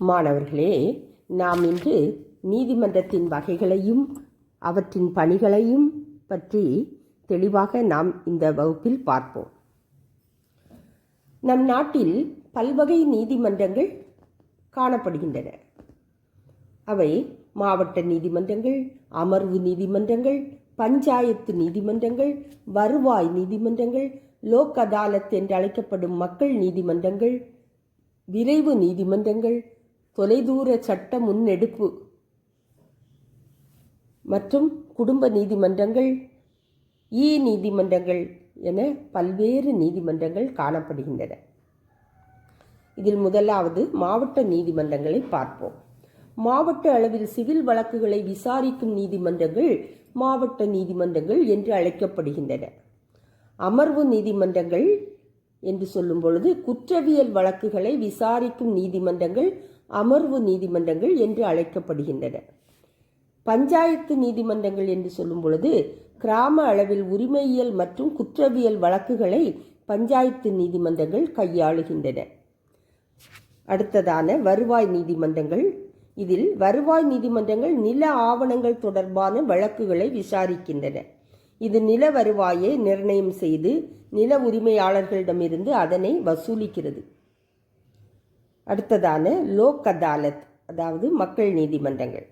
மாணவர்களே, நாம் இன்று நீதிமன்றத்தின் வகைகளையும் அவற்றின் பணிகளையும் பற்றி தெளிவாக நாம் இந்த வகுப்பில் பார்ப்போம். நம் நாட்டில் பல்வகை நீதிமன்றங்கள் காணப்படுகின்றன. அவை மாவட்ட நீதிமன்றங்கள், அமர்வு நீதிமன்றங்கள், பஞ்சாயத்து நீதிமன்றங்கள், வருவாய் நீதிமன்றங்கள், லோக் அதாலத் என்று அழைக்கப்படும் மக்கள் நீதிமன்றங்கள், விரைவு நீதிமன்றங்கள், தொலைதூர சட்ட முன்னெடுப்பு மற்றும் குடும்ப நீதிமன்றங்கள், நீதிமன்றங்கள் என பல்வேறு நீதிமன்றங்கள் காணப்படுகின்றன. இதில் முதலாவது மாவட்ட நீதிமன்றங்களை பார்ப்போம். மாவட்ட அளவில் சிவில் வழக்குகளை விசாரிக்கும் நீதிமன்றங்கள் மாவட்ட நீதிமன்றங்கள் என்று அழைக்கப்படுகின்றன. அமர்வு நீதிமன்றங்கள் என்று சொல்லும் பொழுது குற்றவியல் வழக்குகளை விசாரிக்கும் நீதிமன்றங்கள் அமர்வு நீதிமன்றங்கள் என்று அழைக்கப்படுகின்றன. பஞ்சாயத்து நீதிமன்றங்கள் என்று சொல்லும் பொழுது கிராம அளவில் உரிமையியல் மற்றும் குற்றவியல் வழக்குகளை பஞ்சாயத்து நீதிமன்றங்கள் கையாளுகின்றன. அடுத்ததான வருவாய் நீதிமன்றங்கள். இதில் வருவாய் நீதிமன்றங்கள் நில ஆவணங்கள் தொடர்பான வழக்குகளை விசாரிக்கின்றன. இது நில வருவாயை நிர்ணயம் செய்து நில உரிமையாளர்களிடமிருந்து அதனை வசூலிக்கிறது. அடுத்ததான லோக் அதாலத், அதாவது மக்கள் நீதிமன்றங்கள்.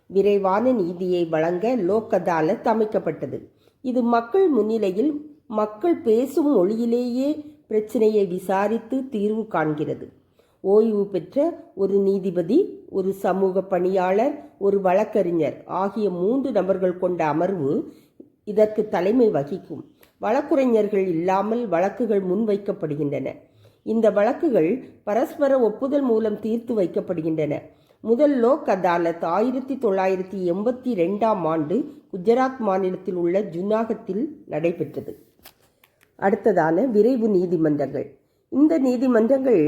விரைவான நீதியை வழங்க லோக் அதாலத் அமைக்கப்பட்டது. இது மக்கள் முன்னிலையில் மக்கள் பேசும் மொழியிலேயே பிரச்சனையை விசாரித்து தீர்வு காண்கிறது. ஓய்வு பெற்ற ஒரு நீதிபதி, ஒரு சமூக பணியாளர், ஒரு வழக்கறிஞர் ஆகிய 3 நபர்கள் கொண்ட அமர்வு இதற்கு தலைமை வகிக்கும். வழக்குரைஞர்கள் இல்லாமல் வழக்குகள் முன்வைக்கப்படுகின்றன. இந்த வழக்குகள் பரஸ்பர ஒப்புதல் மூலம் தீர்த்து வைக்கப்படுகின்றன. முதல் லோக் அதாலத் 1982ஆம் ஆண்டு குஜராத் மாநிலத்தில் உள்ள ஜுனாகத்தில் நடைபெற்றது. அடுத்ததான விரைவு நீதிமன்றங்கள். இந்த நீதிமன்றங்கள்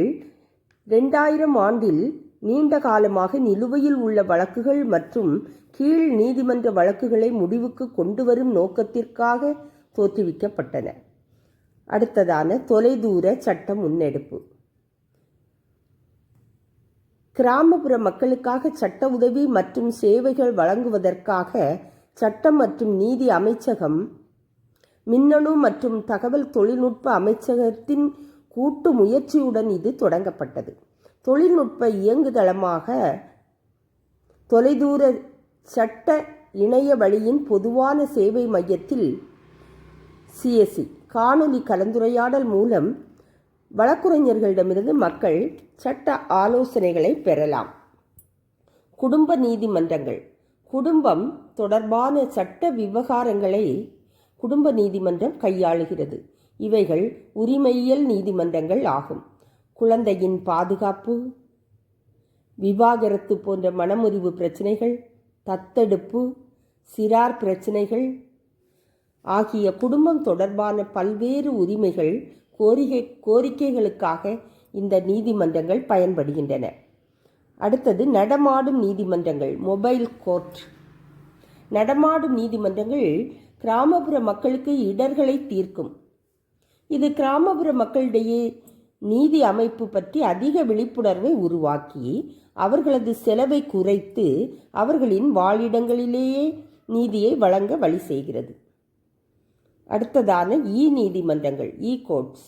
2000 ஆண்டில் நீண்ட காலமாக நிலுவையில் உள்ள வழக்குகள் மற்றும் கீழ் நீதிமன்ற வழக்குகளை முடிவுக்கு கொண்டு வரும் நோக்கத்திற்காக தோற்றுவிக்கப்பட்டன. அடுத்ததான தொலைதூர சட்ட முன்னெடுப்பு. கிராமப்புற மக்களுக்காக சட்ட உதவி மற்றும் சேவைகள் வழங்குவதற்காக சட்டம் மற்றும் நீதி அமைச்சகம், மின்னணு மற்றும் தகவல் தொழில்நுட்ப அமைச்சகத்தின் கூட்டு முயற்சியுடன் இது தொடங்கப்பட்டது. தொழில்நுட்ப இயங்குதளமாக தொலைதூர சட்ட இணைய வழியின் பொதுவான சேவை மையத்தில் CSE காணொலி கலந்துரையாடல் மூலம் வழக்குரைஞர்களிடமிருந்து மக்கள் சட்ட ஆலோசனைகளை பெறலாம். குடும்ப நீதிமன்றங்கள். குடும்பம் தொடர்பான சட்ட விவகாரங்களை குடும்ப நீதிமன்றம் கையாளுகிறது. இவைகள் உரிமையியல் நீதிமன்றங்கள் ஆகும். குழந்தையின் பாதுகாப்பு, விவாகரத்து போன்ற மனமுறிவு பிரச்சனைகள், தத்தெடுப்பு, சிறார் பிரச்சனைகள் ஆகிய குடும்பம் தொடர்பான பல்வேறு உரிமைகள் கோரிக்கைகளுக்காக இந்த நீதிமன்றங்கள் பயன்படுகின்றன. அடுத்தது நடமாடும் நீதிமன்றங்கள், மொபைல் கோர்ட். நடமாடும் நீதிமன்றங்கள் கிராமப்புற மக்களுக்கு இடர்களை தீர்க்கும். இது கிராமப்புற மக்களிடையே நீதி அமைப்பு பற்றி அதிக விழிப்புணர்வை உருவாக்கி அவர்களது செலவை குறைத்து அவர்களின் வாழிடங்களிலேயே நீதியை வழங்க வழி செய்கிறது. அடுத்ததான நீதிமன்றங்கள், கோர்ட்ஸ்.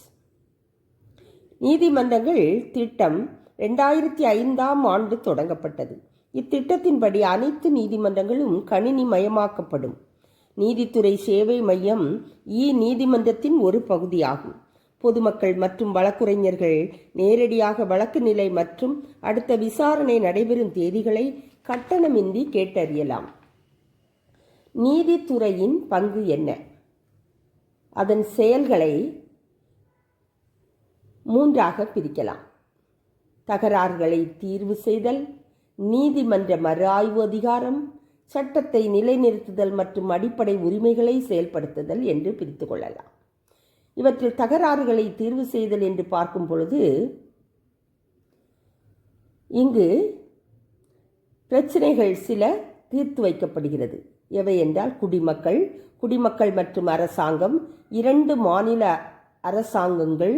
நீதிமன்றங்கள் திட்டம் 2005ஆம் ஆண்டு தொடங்கப்பட்டது. இத்திட்டத்தின்படி அனைத்து நீதிமன்றங்களும் கணினி மயமாக்கப்படும். நீதித்துறை சேவை மையம் நீதிமன்றத்தின் ஒரு பகுதியாகும். பொதுமக்கள் மற்றும் வழக்குரைஞர்கள் நேரடியாக வழக்கு நிலை மற்றும் அடுத்த விசாரணை நடைபெறும் தேதிகளை கட்டணமின்றி கேட்டறியலாம். நீதித்துறையின் பங்கு என்ன? அதன் செயல்களை 3ஆக பிரிக்கலாம். தகராறுகளை தீர்வு செய்தல், நீதிமன்ற மறு ஆய்வு அதிகாரம், சட்டத்தை நிலைநிறுத்துதல் மற்றும் அடிப்படை உரிமைகளை செயல்படுத்துதல் என்று பிரித்து கொள்ளலாம். இவற்றில் தகராறுகளை தீர்வு செய்தல் என்று பார்க்கும் பொழுது இங்கு பிரச்சனைகள் சில தீர்த்து வைக்கப்படுகிறது. எவை என்றால் குடிமக்கள் மற்றும் அரசாங்கம், 2 மாநில அரசாங்கங்கள்,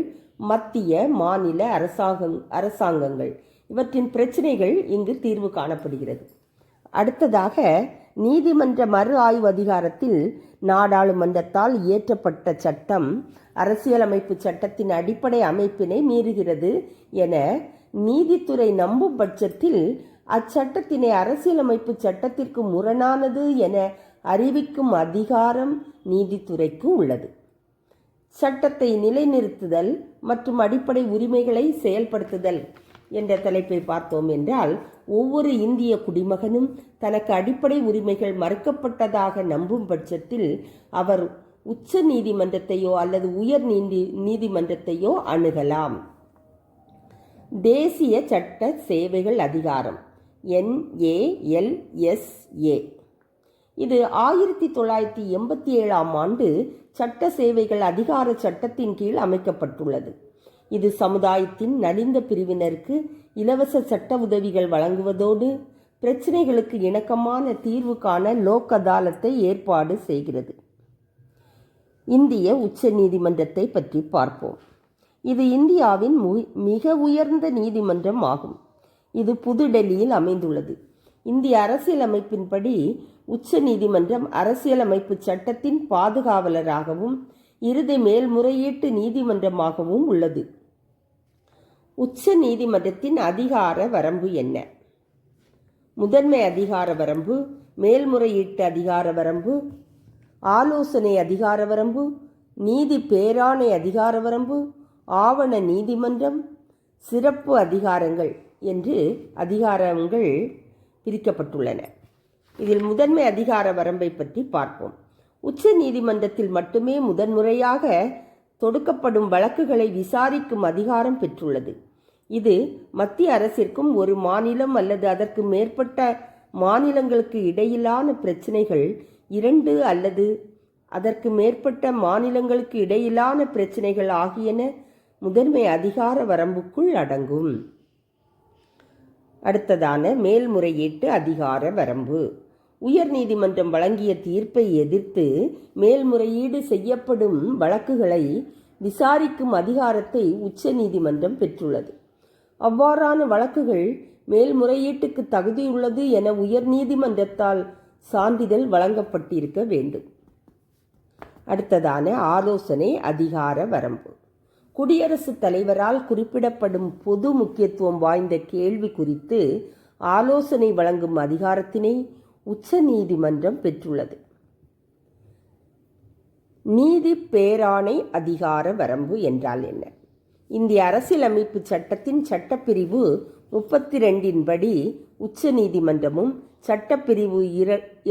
மத்திய மாநில அரசாங்கங்கள் இவற்றின் பிரச்சனைகள் இங்கு தீர்வு காணப்படுகிறது. அடுத்ததாக நீதிமன்ற மறு ஆய்வு அதிகாரத்தில் நாடாளுமன்றத்தால் இயற்றப்பட்ட சட்டம் அரசியலமைப்பு சட்டத்தின் அடிப்படை அமைப்பினை மீறுகிறது என நீதித்துறை நம்பும் பட்சத்தில் அச்சட்டத்தினை அரசியலமைப்பு சட்டத்திற்கு முரணானது என அறிவிக்கும் அதிகாரம் நீதித்துறைக்கு உள்ளது. சட்டத்தை நிலைநிறுத்துதல் மற்றும் அடிப்படை உரிமைகளை செயல்படுத்துதல் என்ற தலைப்பை பார்த்தோம் என்றால், ஒவ்வொரு இந்திய குடிமகனும் தனக்கு அடிப்படை உரிமைகள் மறுக்கப்பட்டதாக நம்பும் பட்சத்தில் அவர் உச்ச நீதிமன்றத்தையோ அல்லது உயர் நீதிமன்றத்தையோ அணுகலாம். தேசிய சட்ட சேவைகள் அதிகாரம் NALSA இது 1987ஆம் ஆண்டு சட்ட சேவைகள் அதிகார சட்டத்தின் கீழ் அமைக்கப்பட்டுள்ளது. இது சமுதாயத்தின் நலிந்த பிரிவினருக்கு இலவச சட்ட உதவிகள் வழங்குவதோடு பிரச்சினைகளுக்கு இணக்கமான தீர்வு காண லோக் அதாலத்தை ஏற்பாடு செய்கிறது. இந்திய உச்ச நீதிமன்றத்தை பற்றி பார்ப்போம். இது இந்தியாவின் மிக உயர்ந்த நீதிமன்றம் ஆகும். இது புதுடெல்லியில் அமைந்துள்ளது. இந்திய அரசியலமைப்பின்படி உச்ச நீதிமன்றம் அரசியலமைப்பு சட்டத்தின் பாதுகாவலராகவும் இறுதி மேல்முறையீட்டு நீதிமன்றமாகவும் உள்ளது. உச்ச நீதிமன்றத்தின் அதிகார வரம்பு என்ன? முதன்மை அதிகார வரம்பு, மேல்முறையீட்டு அதிகார வரம்பு, ஆலோசனை அதிகார வரம்பு, நீதி பேராணை அதிகார வரம்பு, ஆவண நீதிமன்றம், சிறப்பு அதிகாரங்கள் என்று அதிகாரங்கள் பிரிக்கப்பட்டுள்ளன. இதில் முதன்மை அதிகார வரம்பை பற்றி பார்ப்போம். உச்ச நீதிமன்றத்தில் மட்டுமே முதன்முறையாக தொடுக்கப்படும் வழக்குகளை விசாரிக்கும் அதிகாரம் பெற்றுள்ளது. இது மத்திய அரசிற்கும் ஒரு மாநிலம் அல்லது அதற்கு மேற்பட்ட மாநிலங்களுக்கு இடையிலான பிரச்சினைகள், 2 அல்லது அதற்கு மேற்பட்ட மாநிலங்களுக்கு இடையிலான பிரச்சினைகள் ஆகியன முதன்மை அதிகார வரம்புக்குள் அடங்கும். அடுத்ததான மேல்முறையீட்டு அதிகார வரம்பு. உயர் நீதிமன்றம் வழங்கிய தீர்ப்பை எதிர்த்து மேல்முறையீடு செய்யப்படும் வழக்குகளை விசாரிக்கும் அதிகாரத்தை உச்ச நீதிமன்றம் பெற்றுள்ளது. அவ்வாறான வழக்குகள் மேல்முறையீட்டுக்கு தகுதியுள்ளது என உயர் நீதிமன்றத்தால் சான்றிதழ் வழங்கப்பட்டிருக்க வேண்டும். அடுத்ததான ஆலோசனை அதிகார வரம்பு. குடியரசுத் தலைவரால் குறிப்பிடப்படும் பொது முக்கியத்துவம் வாய்ந்த கேள்வி குறித்து ஆலோசனை வழங்கும் அதிகாரத்தினை உச்ச நீதிமன்றம் பெற்றுள்ளது. நீதி பேராணை அதிகார வரம்பு என்றால் என்ன? இந்திய அரசியலமைப்பு சட்டத்தின் சட்டப்பிரிவு 32 படி உச்ச நீதிமன்றமும் சட்டப்பிரிவு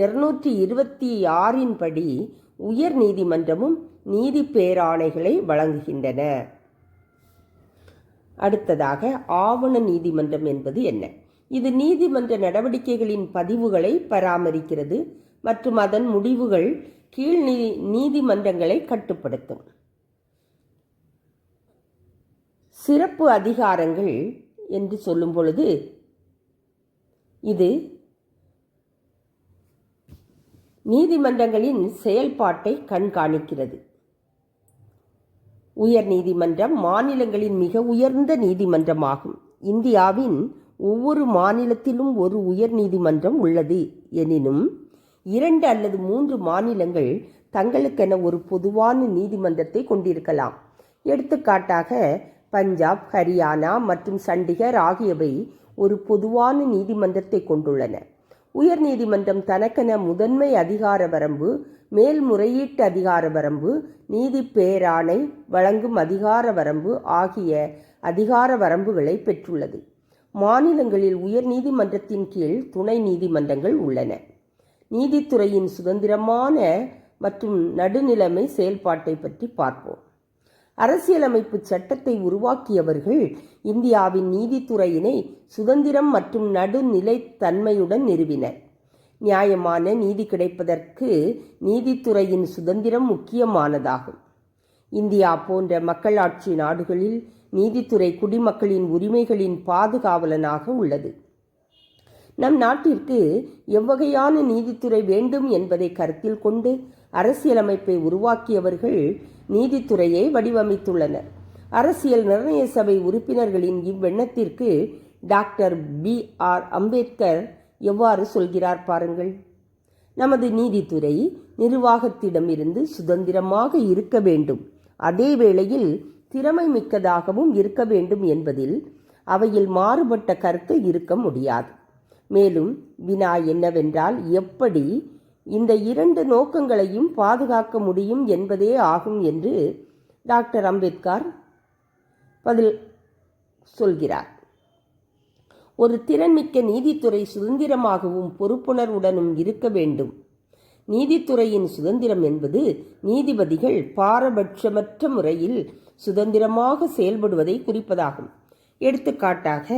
226 படி உயர் நீதிமன்றமும் நீதி பேராணைகளை வழங்குகின்றன. அடுத்ததாக ஆவண நீதிமன்றம் என்பது என்ன? இது நீதிமன்ற நடவடிக்கைகளின் பதிவுகளை பராமரிக்கிறது மற்றும் அதன் முடிவுகள் கீழ் நீதிமன்றங்களை கட்டுப்படுத்தும். சிறப்பு அதிகாரங்கள் என்று சொல்லும் பொழுது இது நீதிமன்றங்களின் செயல்பாட்டை கண்காணிக்கிறது. உயர் நீதிமன்றம் மாநிலங்களின் மிக உயர்ந்த நீதிமன்றமாகும். இந்தியாவின் ஒவ்வொரு மாநிலத்திலும் ஒரு உயர் நீதிமன்றம் உள்ளது. எனினும் 2 அல்லது 3 மாநிலங்கள் தங்களுக்கென ஒரு பொதுவான நீதிமன்றத்தை கொண்டிருக்கலாம். எடுத்துக்காட்டாக பஞ்சாப், ஹரியானா மற்றும் சண்டிகர் ஆகியவை ஒரு பொதுவான நீதிமன்றத்தை கொண்டுள்ளன. உயர் நீதிமன்றம் தனக்கென முதன்மை அதிகார வரம்பு, மேல்முறையீட்டு அதிகார வரம்பு, நீதி பேராணை வழங்கும் அதிகார வரம்பு ஆகிய அதிகார வரம்புகளை பெற்றுள்ளது. மாநிலங்களில் உயர் நீதிமன்றத்தின் கீழ் துணை நீதிமன்றங்கள் உள்ளன. நீதித்துறையின் சுதந்திரமான மற்றும் நடுநிலைமை செயல்பாட்டை பற்றி பார்ப்போம். அரசியலமைப்பு சட்டத்தை உருவாக்கியவர்கள் இந்தியாவின் நீதித்துறையினை சுதந்திரம் மற்றும் நடுநிலைத்தன்மையுடன் நிறுவினர். நியாயமான நீதி கிடைப்பதற்கு நீதித்துறையின் சுதந்திரம் முக்கியமானதாகும். இந்தியா போன்ற மக்களாட்சி நாடுகளில் நீதித்துறை குடிமக்களின் உரிமைகளின் பாதுகாவலனாக உள்ளது. நம் நாட்டிற்கு எவ்வகையான நீதித்துறை வேண்டும் என்பதை கருத்தில் கொண்டு அரசியலமைப்பை உருவாக்கியவர்கள் நீதித்துறையை வடிவமைத்துள்ளனர். அரசியல் நிர்ணய சபை உறுப்பினர்களின் இவ்வெண்ணத்திற்கு டாக்டர் B.R. அம்பேத்கர் எவ்வாறு சொல்கிறார் பாருங்கள். நமது நீதித்துறை நிர்வாகத்திடமிருந்து சுதந்திரமாக இருக்க வேண்டும், அதே வேளையில் திறமை மிக்கதாகவும் இருக்க வேண்டும் என்பதில் அவையில் மாறுபட்ட கருத்து இருக்க முடியாது. மேலும் வினா என்னவென்றால், எப்படி இந்த இரண்டு நோக்கங்களையும் பாதுகாக்க முடியும் என்பதே ஆகும் என்று டாக்டர் அம்பேத்கர் பதில் சொல்கிறார். ஒரு திறன்மிக்க நீதித்துறை சுதந்திரமாகவும் பொறுப்புணர்வுடனும் இருக்க வேண்டும். நீதித்துறையின் சுதந்திரம் என்பது நீதிபதிகள் பாரபட்சமற்ற முறையில் சுதந்திரமாக செயல்படுவதை குறிப்பதாகும். எடுத்துக்காட்டாக,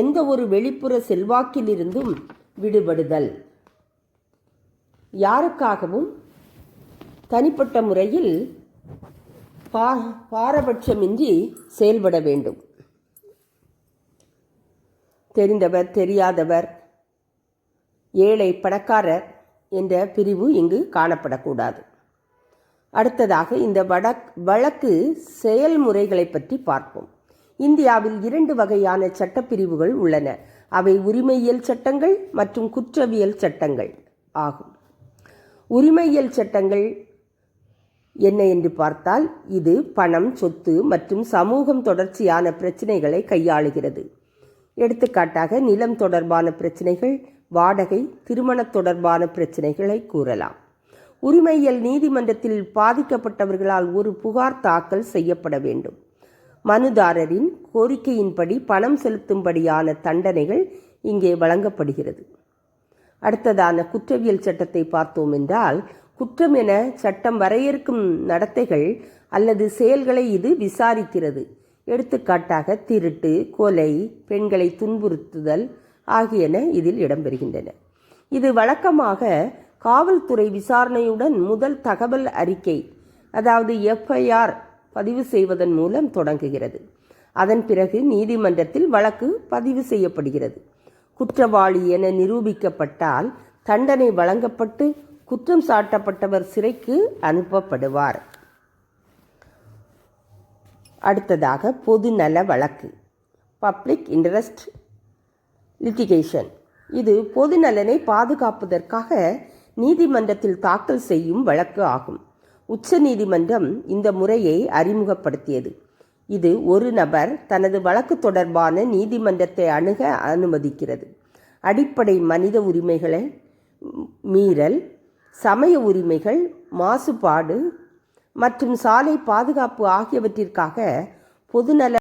எந்த ஒரு வெளிப்புற செல்வாக்கிலிருந்தும் விடுபடுதல், யாருக்காகவும் தனிப்பட்ட முறையில் பாரபட்சமின்றி செயல்பட வேண்டும். தெரிந்தவர், தெரியாதவர், ஏழை, பணக்காரர் என்ற பிரிவு இங்கு காணப்படக்கூடாது. அடுத்ததாக இந்த வழக்கு செயல்முறைகளை பற்றி பார்ப்போம். இந்தியாவில் 2 வகையான சட்டப்பிரிவுகள் உள்ளன. அவை உரிமையியல் சட்டங்கள் மற்றும் குற்றவியல் சட்டங்கள் ஆகும். உரிமையியல் சட்டங்கள் என்ன என்று பார்த்தால், இது பணம், சொத்து மற்றும் சமூகம் தொடர்ச்சியான பிரச்சினைகளை கையாளுகிறது. எடுத்துக்காட்டாக, நிலம் தொடர்பான பிரச்சினைகள், வாடகை, திருமண தொடர்பான பிரச்சினைகளை கூறலாம். உரிமையியல் நீதிமன்றத்தில் பாதிக்கப்பட்டவர்களால் ஒரு புகார் தாக்கல் செய்யப்பட வேண்டும். மனுதாரரின் கோரிக்கையின்படி பணம் செலுத்தும்படியான தண்டனைகள் இங்கே வழங்கப்படுகிறது. அடுத்ததான குற்றவியல் சட்டத்தை பார்த்தோம் என்றால், குற்றம் என சட்டம் வரையறுக்கும் நடத்தைகள் அல்லது செயல்களை இது விசாரிக்கிறது. எடுத்துக்காட்டாக, திருட்டு, கொலை, பெண்களை துன்புறுத்துதல் ஆகியன இதில் இடம்பெறுகின்றன. இது வழக்கமாக காவல்துறை விசாரணையுடன் முதல் தகவல் அறிக்கை, அதாவது FIR பதிவு செய்வதன் மூலம் தொடங்குகிறது. அதன் பிறகு நீதிமன்றத்தில் வழக்கு பதிவு செய்யப்படுகிறது. குற்றவாளி என நிரூபிக்கப்பட்டால் தண்டனை வழங்கப்பட்டு குற்றம் சாட்டப்பட்டவர் சிறைக்கு அனுப்பப்படுவார். அடுத்ததாக பொதுநல வழக்கு, பப்ளிக் இன்ட்ரெஸ்ட் லிட்டிகேஷன். இது பொதுநலனை பாதுகாப்பதற்காக நீதிமன்றத்தில் தாக்கல் செய்யும் வழக்கு ஆகும். உச்ச நீதிமன்றம் இந்த முறையை அறிமுகப்படுத்தியது. இது ஒரு நபர் தனது வழக்கு தொடர்பான நீதிமன்றத்தை அணுக அனுமதிக்கிறது. அடிப்படை மனித உரிமைகளை மீறல், சமய உரிமைகள், மாசுபாடு மற்றும் சாலை பாதுகாப்பு ஆகியவற்றிற்காக பொதுநல